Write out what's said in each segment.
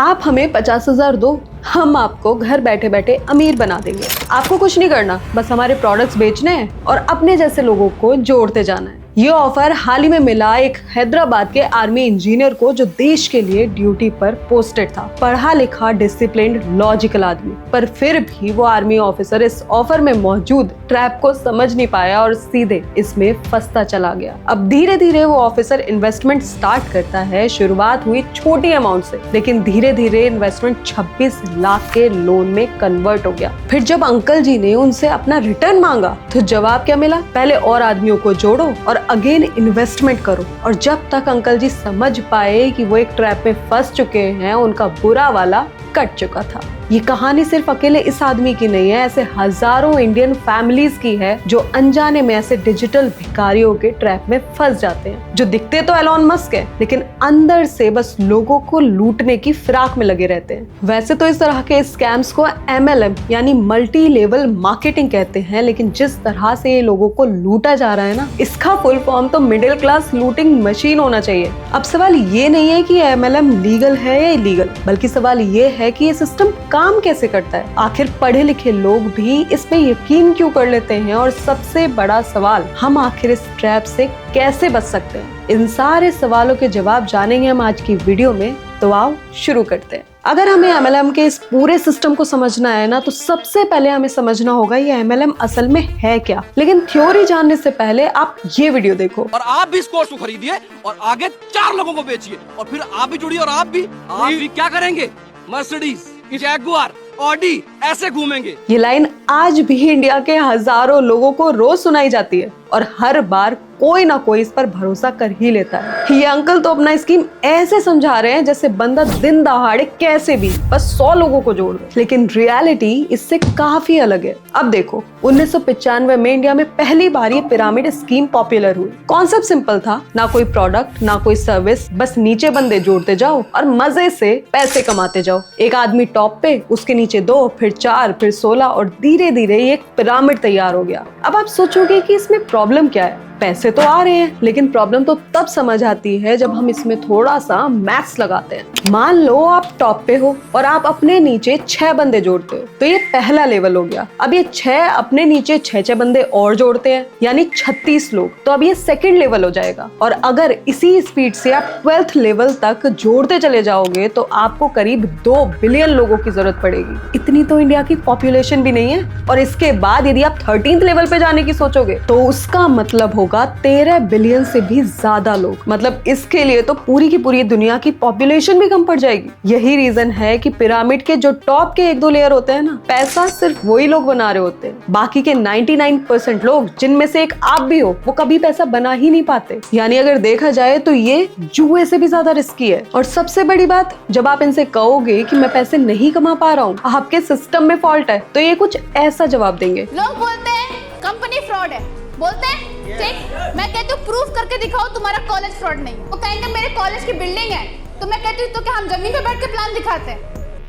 आप हमें 50,000 दो, हम आपको घर बैठे बैठे अमीर बना देंगे। आपको कुछ नहीं करना, बस हमारे प्रोडक्ट्स बेचने हैं और अपने जैसे लोगों को जोड़ते जाना है। ये ऑफर हाल ही में मिला एक हैदराबाद के आर्मी इंजीनियर को, जो देश के लिए ड्यूटी पर पोस्टेड था। पढ़ा लिखा, डिसिप्लिन्ड, लॉजिकल आदमी, पर फिर भी वो आर्मी ऑफिसर इस ऑफर में मौजूद ट्रैप को समझ नहीं पाया और सीधे इसमें फंसता चला गया। अब धीरे धीरे वो ऑफिसर इन्वेस्टमेंट स्टार्ट करता है। शुरुआत हुई छोटी अमाउंट से, लेकिन धीरे धीरे इन्वेस्टमेंट 26 लाख के लोन में कन्वर्ट हो गया। फिर जब अंकल जी ने उनसे अपना रिटर्न मांगा तो जवाब क्या मिला? पहले और आदमियों को जोड़ो और अगेन इन्वेस्टमेंट करो। और जब तक अंकल जी समझ पाए कि वो एक ट्रैप में फंस चुके हैं, उनका बुरा वाला कट चुका था। ये कहानी सिर्फ अकेले इस आदमी की नहीं है, ऐसे हजारों इंडियन फैमिलीज की है जो अनजाने में ऐसे डिजिटल भिखारियों के ट्रैप में फंस जाते हैं, जो दिखते तो एलॉन मस्क है लेकिन अंदर से बस लोगों को लूटने की फिराक में लगे रहते हैं। वैसे तो इस तरह के स्कैम्स को MLM यानी मल्टी लेवल मार्केटिंग कहते हैं, लेकिन जिस तरह से ये लोगों को लूटा जा रहा है ना, इसका फुल फॉर्म तो मिडिल क्लास लूटिंग मशीन होना चाहिए। अब सवाल ये नहीं है कि MLM लीगल है या इलीगल, बल्कि सवाल ये है कि ये सिस्टम काम कैसे करता है। आखिर पढ़े लिखे लोग भी इस पे यकीन क्यों कर लेते हैं, और सबसे बड़ा सवाल, हम आखिर इस ट्रैप से कैसे बच सकते हैं? इन सारे सवालों के जवाब जानेंगे हम आज की वीडियो में, तो आओ शुरू करते हैं। अगर हमें MLM के इस पूरे सिस्टम को समझना है ना, तो सबसे पहले हमें समझना होगा ये MLM असल में है क्या। लेकिन थ्योरी जानने से पहले आप ये वीडियो देखो और आप भी इस कोर्स को खरीदिए और आगे 4 लोगों को बेचिए, और फिर आप भी जुड़िए और आप भी क्या करेंगे? मर्सिडीज, जैगुआर, ऑडी ऐसे घूमेंगे। ये लाइन आज भी इंडिया के हजारों लोगों को रोज सुनाई जाती है और हर बार कोई ना कोई इस पर भरोसा कर ही लेता है। ये अंकल तो अपना स्कीम ऐसे समझा रहे हैं जैसे बंदा दिन दहाड़े कैसे भी बस 100 लोगों को जोड़ दे, लेकिन रियलिटी इससे काफी अलग है। अब देखो, 1995 में इंडिया में पहली बार ये पिरामिड स्कीम पॉपुलर हुई। कॉन्सेप्ट सिंपल था, ना कोई प्रोडक्ट ना कोई सर्विस, बस नीचे बंदे जोड़ते जाओ और मजे से पैसे कमाते जाओ। एक आदमी टॉप पे, उसके नीचे 2, फिर 4, फिर 16 और धीरे धीरे ये एक पिरामिड तैयार हो गया। अब आप सोचोगे कि इसमें प्रॉब्लम क्या है? पैसे तो आ रहे हैं, लेकिन प्रॉब्लम तो तब समझ आती है जब हम इसमें थोड़ा सा मैथ्स लगाते हैं। मान लो आप टॉप पे हो और आप अपने नीचे 6 बंदे जोड़ते हो, तो ये पहला लेवल हो गया। अब ये 6 अपने नीचे 6 बंदे और जोड़ते हैं, यानी 36 लोग, तो अब ये सेकंड लेवल हो जाएगा। और अगर इसी स्पीड से आप 12th लेवल तक जोड़ते चले जाओगे तो आपको करीब 2 बिलियन लोगों की जरूरत पड़ेगी। इतनी तो इंडिया की पॉपुलेशन भी नहीं है। और इसके बाद यदि आप 13th लेवल पे जाने की सोचोगे तो उसका मतलब होगा 13 बिलियन से भी ज्यादा लोग। मतलब इसके लिए तो पूरी की पूरी दुनिया की पॉपुलेशन भी कम पड़ जाएगी। यही रीजन है कि पिरामिड के जो टॉप के 1-2 लेयर होते हैं ना, पैसा सिर्फ वही लोग बना रहे होते हैं। बाकी के 99% लोग, जिनमें से एक आप भी हो, वो कभी पैसा बना ही नहीं पाते। यानी अगर देखा जाए तो ये जुए से भी ज्यादा रिस्की है। और सबसे बड़ी बात, जब आप इनसे कहोगे कि मैं पैसे नहीं कमा पा रहा हूँ, आपके सिस्टम में फॉल्ट है, तो ये कुछ ऐसा जवाब देंगे। लोग बोलते हैं कंपनी फ्रॉड है, बोलते हैं ठीक, मैं कहती हूँ प्रूफ करके दिखाओ तुम्हारा कॉलेज फ्रॉड नहीं। वो कहेंगे मेरे कॉलेज की बिल्डिंग है, तो मैं कहती हूँ तो क्या हम जमीन पे बैठ के प्लान दिखाते हैं?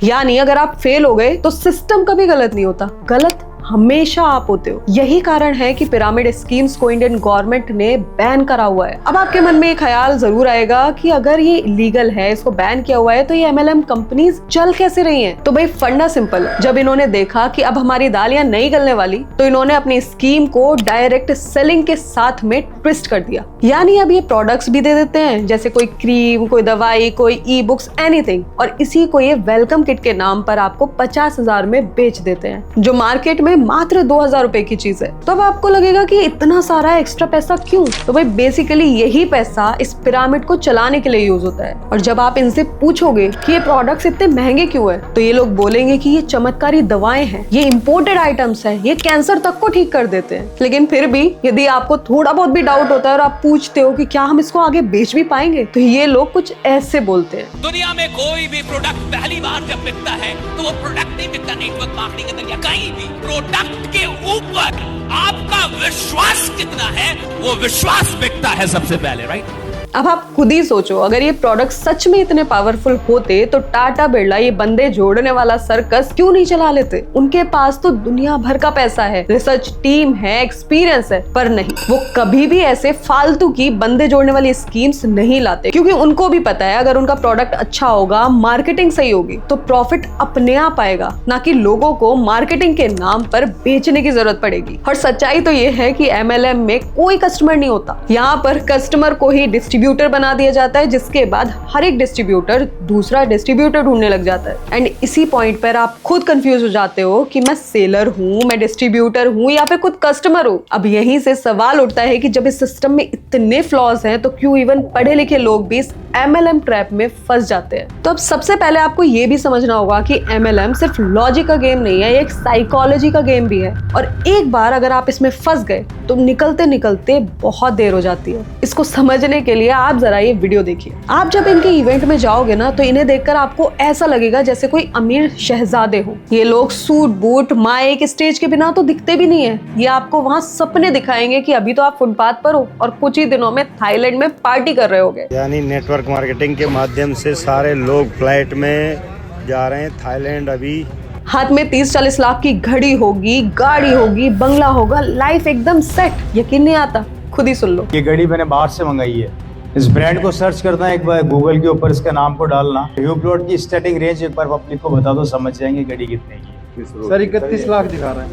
यानी अगर आप फेल हो गए तो सिस्टम कभी गलत नहीं होता, गलत हमेशा आप होते हो। यही कारण है कि पिरामिड स्कीम्स को इंडियन गवर्नमेंट ने बैन करा हुआ है। अब आपके मन में एक ख्याल जरूर आएगा कि अगर ये इलीगल है, इसको बैन किया हुआ है, तो ये MLM कंपनीज चल कैसे रही हैं? तो भाई फंडा सिंपल है। जब इन्होंने देखा कि अब हमारी दालियां नहीं गलने वाली, तो इन्होंने अपनी स्कीम को डायरेक्ट सेलिंग के साथ में ट्विस्ट कर दिया। यानी अब ये प्रोडक्ट्स भी दे देते हैं, जैसे कोई क्रीम, कोई दवाई, कोई ई-बुक्स, एनीथिंग, और इसी को ये वेलकम किट के नाम पर आपको 50,000 में बेच देते हैं, जो मार्केट में मात्र 2,000 रुपए की चीज है। तो अब आपको लगेगा कि इतना सारा एक्स्ट्रा पैसा क्यों? तो भाई बेसिकली यही पैसा इस पिरामिड को चलाने के लिए यूज होता है। और जब आप इनसे पूछोगे कि ये प्रोडक्ट्स इतने महंगे क्यों है, तो ये लोग बोलेंगे कि ये चमत्कारी दवाएं हैं, ये इम्पोर्टेड आइटम्स हैं, ये कैंसर तक को ठीक कर देते हैं। लेकिन फिर भी यदि आपको थोड़ा बहुत भी डाउट होता है और आप पूछते हो कि क्या हम इसको आगे बेच भी पाएंगे, तो ये लोग कुछ ऐसे बोलते हैं। दुनिया में कोई भी प्रोडक्ट पहली बार जब बिकता है तो वो प्रोडक्ट नहीं बिकता नेटवर्क मार्केटिंग के जरिए, कहीं भी प्रोडक्ट के ऊपर आपका विश्वास कितना है, वो विश्वास बिकता है सबसे पहले, राइट? अब आप खुद ही सोचो, अगर ये प्रोडक्ट सच में इतने पावरफुल होते तो टाटा बिरला ये बंदे जोड़ने वाला सर्कस क्यों नहीं चला लेते? उनके पास तो दुनिया भर का पैसा है, रिसर्च टीम है, एक्सपीरियंस है, पर नहीं, वो कभी भी ऐसे फालतू की बंदे जोड़ने वाली स्कीम्स नहीं लाते, क्योंकि उनको भी पता है अगर उनका प्रोडक्ट अच्छा होगा, मार्केटिंग सही होगी तो प्रॉफिट अपने आप आएगा, ना कि लोगों को मार्केटिंग के नाम पर बेचने की जरूरत पड़ेगी। और सच्चाई तो ये है कि MLM में कोई कस्टमर नहीं होता। यहाँ पर कस्टमर को ही डिस्ट्रीब्यूटर बना दिया जाता है, जिसके बाद हर एक डिस्ट्रीब्यूटर दूसरा डिस्ट्रीब्यूटर ढूंढने लग जाता है। एंड इसी पॉइंट पर आप खुद कंफ्यूज हो जाते हो कि मैं सेलर हूँ, मैं डिस्ट्रीब्यूटर हूँ या फिर खुद कस्टमर हूँ। अब यहीं से सवाल उठता है कि जब इस सिस्टम में इतने फ्लॉज हैं तो क्यों इवन पढ़े लिखे लोग भी इस MLM ट्रैप में फंस जाते हैं? तो अब सबसे पहले आपको ये भी समझना होगा कि MLM सिर्फ लॉजिक का गेम नहीं है, ये एक साइकोलॉजी का गेम भी है। और एक बार अगर आप इसमें फंस गए तो निकलते निकलते बहुत देर हो जाती है। इसको समझने के लिए आप जरा ये वीडियो देखिए। आप जब इनके इवेंट में जाओगे ना तो इन्हें देखकर आपको ऐसा लगेगा जैसे कोई अमीर शहजादे हो। ये लोग सूट बूट माइक स्टेज के बिना तो दिखते भी नहीं है। ये आपको वहाँ सपने दिखाएंगे कि अभी तो आप फुटपाथ पर हो और कुछ ही दिनों में थाईलैंड में पार्टी कर रहे होगे। यानी नेटवर्क मार्केटिंग के माध्यम से सारे लोग फ्लाइट में जा रहे हैं थाईलैंड। अभी हाथ में 30-40 लाख की घड़ी होगी, गाड़ी होगी, बंगला होगा, लाइफ एकदम सेट। यकीन नहीं आता? खुद ही सुन लो। ये घड़ी मैंने बाहर से मंगाई है। इस ब्रांड को सर्च करना है एक बार गूगल के ऊपर, इसका नाम को डालना, ह्यूब्लॉट की स्टार्टिंग रेंज एक बार पब्लिक को बता दो, समझ जाएंगे घड़ी कितने की। सर 31 लाख दिखा रहा है।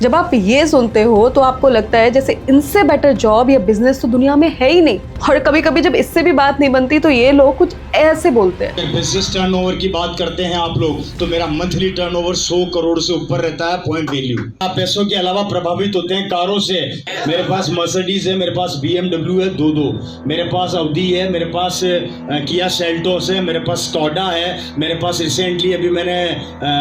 जब आप ये सुनते हो तो आपको लगता है जैसे इनसे बेटर जॉब या बिजनेस तो दुनिया में है ही नहीं। और कभी कभी जब इससे भी बात नहीं बनती तो ये लोग कुछ ऐसे बोलते हैं। बिजनेस टर्नओवर की बात करते हैं आप लोग तो मेरा मंथली टर्नओवर 100 करोड़ से ऊपर रहता है पॉइंट वैल्यू। आप पैसों के अलावा प्रभावित होते हैं कारों से। मेरे पास मर्सिडीज है, मेरे पास BMW है दो, मेरे पास अवधी है, मेरे पास किया सेल्टोस है, मेरे पास स्कॉडा है, मेरे पास रिसेंटली अभी मैंने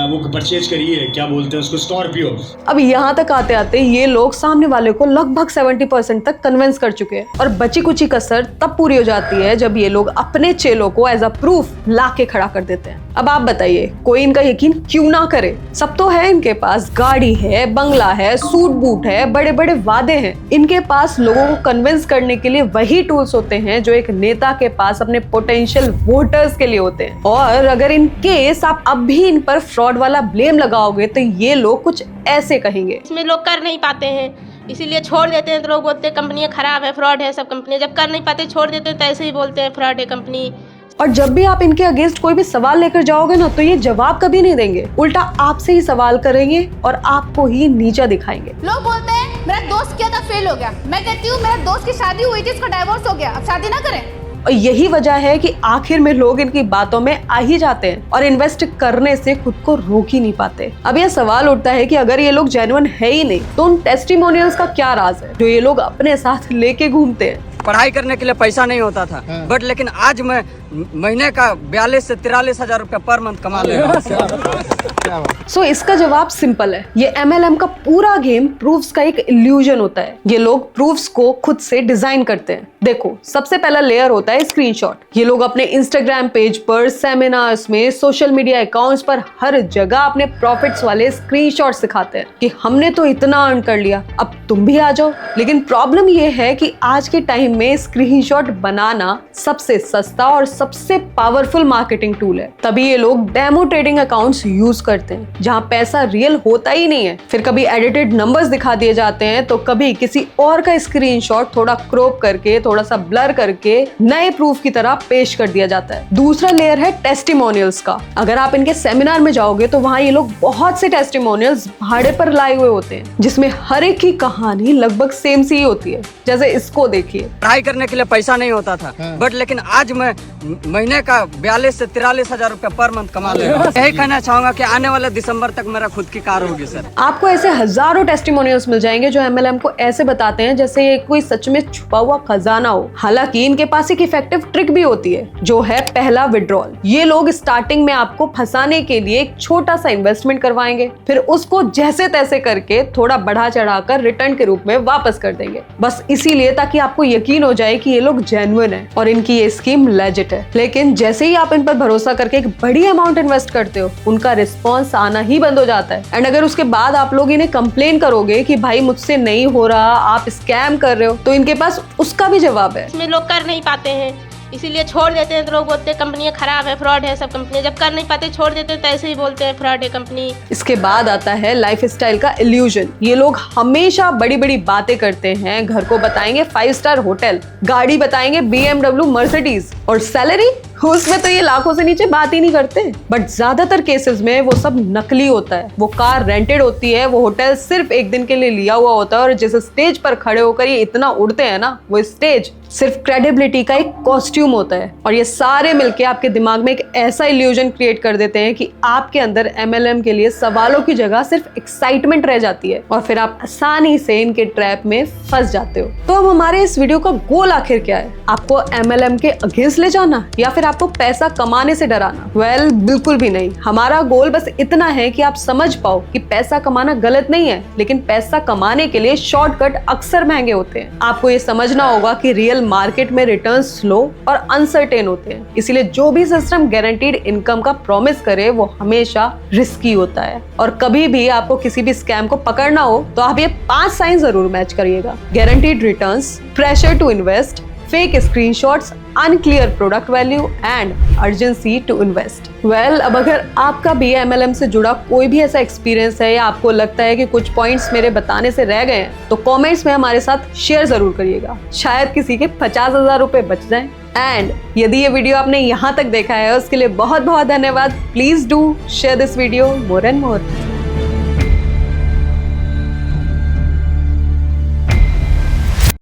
वो परचेज करी है, क्या बोलते हैं उसको, स्कॉर्पियो। अब यहाँ तक आते आते ये लोग सामने वाले को लगभग 70% तक कन्विंस कर चुके हैं और बची कुची कसर तब पूरी हो जाती है जब ये लोग अपने चेलों को एज अ प्रूफ ला के खड़ा कर देते हैं। अब आप बताइए, कोई इनका यकीन क्यों ना करे? सब तो है इनके पास, गाड़ी है, बंगला है, सूट बूट है, बड़े बड़े वादे हैं। इनके पास लोगों को कन्विंस करने के लिए वही टूल्स होते हैं जो एक नेता के पास अपने पोटेंशियल वोटर्स के लिए होते हैं। और अगर इन केस आप अब भी इन पर फ्रॉड वाला ब्लेम लगाओगे तो ये लोग कुछ ऐसे कहेंगे। इसमें लोग कर नहीं पाते हैं, इसीलिए छोड़ देते हैं। तो लोग बोलते हैं कंपनियां खराब है, फ्रॉड है, सब कंपनियां जब कर नहीं पाते छोड़ देते हैं तो ऐसे ही बोलते हैं फ्रॉड है कंपनी। और जब भी आप इनके अगेंस्ट कोई भी सवाल लेकर जाओगे ना तो ये जवाब कभी नहीं देंगे, उल्टा आपसे ही सवाल करेंगे और आपको ही नीचा दिखाएंगे। लोग बोलते हैं मेरा दोस्त किया था फेल हो गया, मैं कहती हूँ मेरा दोस्त की शादी हुई थी, उसका डाइवोर्स हो गया, अब शादी ना करें। और यही वजह है कि आखिर में लोग इनकी बातों में आ ही जाते हैं और इन्वेस्ट करने से खुद को रोक ही नहीं पाते। अब यह सवाल उठता है कि अगर ये लोग जेन्युइन है ही नहीं तो उन टेस्टिमोनियल्स का क्या राज है जो ये लोग अपने साथ लेके घूमते हैं। पढ़ाई करने के लिए पैसा नहीं होता था, बट लेकिन आज मैं महीने का 42 से 43 हजार रुपया पर मंथ कमा ले रहा हूँ। सो इसका जवाब सिंपल है, ये MLM का पूरा गेम प्रूफ्स का एक इल्यूजन होता है। ये लोग प्रूफ्स को खुद से डिजाइन करते हैं। देखो, सबसे पहला लेयर होता है स्क्रीनशॉट। ये लोग अपने इंस्टाग्राम पेज पर, सेमिनार्स में, सोशल मीडिया अकाउंट्स पर हर जगह अपने प्रॉफिट्स वाले स्क्रीनशॉट्स दिखाते हैं कि हमने तो इतना अर्न कर लिया, अब तुम भी आ जाओ। लेकिन प्रॉब्लम ये है कि आज के टाइम में स्क्रीनशॉट बनाना सबसे सस्ता और सबसे पावरफुल मार्केटिंग टूल है। तभी ये लोग डेमो ट्रेडिंग अकाउंट्स यूज करते हैं जहां पैसा रियल होता ही नहीं है। फिर कभी एडिटेड नंबर्स दिखा दिए जाते हैं तो कभी किसी और का स्क्रीनशॉट थोड़ा क्रॉप करके, थोड़ा सा ब्लर करके नए प्रूफ की तरह पेश कर दिया जाता है। दूसरा लेयर है टेस्टिमोनियल्स का। अगर आप इनके सेमिनार में जाओगे तो वहां ये लोग बहुत से टेस्टिमोनियल्स भाड़े पर लाए हुए होते हैं जिसमें हर एक की कहानी लगभग सेम सी ही होती है। जैसे इसको देखिए, पढ़ाई करने के लिए पैसा नहीं होता था, बट लेकिन आज मैं महीने का 42 से 43 हजार रुपया पर मंथ कमा ले रहा हूँ। यही कहना चाहूंगा कि आने वाले दिसंबर तक मेरा खुद की कार होगी सर। आपको ऐसे हजारों टेस्टिमोनियल्स मिल जाएंगे जो MLM को ऐसे बताते हैं जैसे ये कोई सच में छुपा हुआ खजाना हो। हालांकि इनके पास एक इफेक्टिव ट्रिक भी होती है जो है पहला विड्रॉल। ये लोग स्टार्टिंग में आपको फंसाने के लिए एक छोटा सा इन्वेस्टमेंट करवाएंगे, फिर उसको जैसे तैसे करके थोड़ा बढ़ा चढ़ाकर रिटर्न के रूप में वापस कर देंगे, बस इसीलिए ताकि आपको यकीन हो जाए कि ये लोग जेन्युइन है और इनकी ये स्कीम लेजिट है। लेकिन जैसे ही आप इन पर भरोसा करके एक बड़ी अमाउंट इन्वेस्ट करते हो, उनका रिस्पॉन्स रिस्पॉन्स आना ही बंद हो जाता है। एंड अगर उसके बाद आप लोग इन्हें कंप्लेन करोगे कि भाई मुझसे नहीं हो रहा, आप स्कैम कर रहे हो, तो इनके पास उसका भी जवाब है। इसमें लोग कर नहीं पाते हैं, इसीलिए छोड़ देते हैं। तो लोग बोलते हैं कंपनियां खराब है, फ्रॉड है सब कंपनी। जब कर नहीं पाते छोड़ देते हैं तो ऐसे ही बोलते हैं फ्रॉड है कंपनी। इसके बाद आता है लाइफस्टाइल का इल्यूजन। ये लोग हमेशा बड़ी बड़ी बातें करते हैं, घर को बताएंगे 5 स्टार होटल, गाड़ी बताएंगे BMW मर्सिडीज, और सैलरी उसमें तो ये लाखों से नीचे बात ही नहीं करते। बट ज्यादातर केसेस में वो सब नकली होता है। वो कार रेंटेड होती है, वो होटल सिर्फ एक दिन के लिए लिया हुआ होता है, और जिस स्टेज पर खड़े होकर ये इतना उड़ते हैं ना, वो स्टेज सिर्फ क्रेडिबिलिटी का एक कॉस्ट्यूम होता है। और ये सारे मिलके आपके दिमाग में एक ऐसा इल्यूजन क्रिएट कर देते हैं कि आपके अंदर MLM के लिए सवालों की जगह सिर्फ एक्साइटमेंट रह जाती है, और फिर आप आसानी से इनके ट्रैप में फंस जाते हो। तो अब हमारे इस वीडियो का गोल आखिर क्या है? आपको MLM के अगेंस्ट ले जाना, या फिर आपको पैसा कमाने से डराना? वेल, बिल्कुल भी नहीं। हमारा गोल बस इतना है कि आप समझ पाओ कि पैसा कमाना गलत नहीं है, लेकिन पैसा कमाने के लिए शॉर्टकट अक्सर महंगे होते हैं। आपको ये समझना होगा कि रियल मार्केट में रिटर्न स्लो और अनसर्टेन होते हैं, इसीलिए जो भी सिस्टम गारंटीड इनकम का प्रॉमिस करे वो हमेशा रिस्की होता है। और कभी भी आपको किसी भी स्कैम को पकड़ना हो तो आप ये 5 साइन जरूर मैच करिएगा: guaranteed returns, pressure to invest, fake screenshots, unclear product value and urgency to invest. Well, अब अगर आपका भी MLM से जुड़ा कोई भी ऐसा एक्सपीरियंस है, या आपको लगता है कि कुछ पॉइंट्स मेरे बताने से रह गए हैं, तो कमेंट्स में हमारे साथ शेयर जरूर करिएगा। शायद किसी के 50,000 रुपए बच जाएं। एंड यदि ये वीडियो आपने यहाँ तक देखा है उसके लिए बहुत बहुत धन्यवाद। Please do share this video more and more.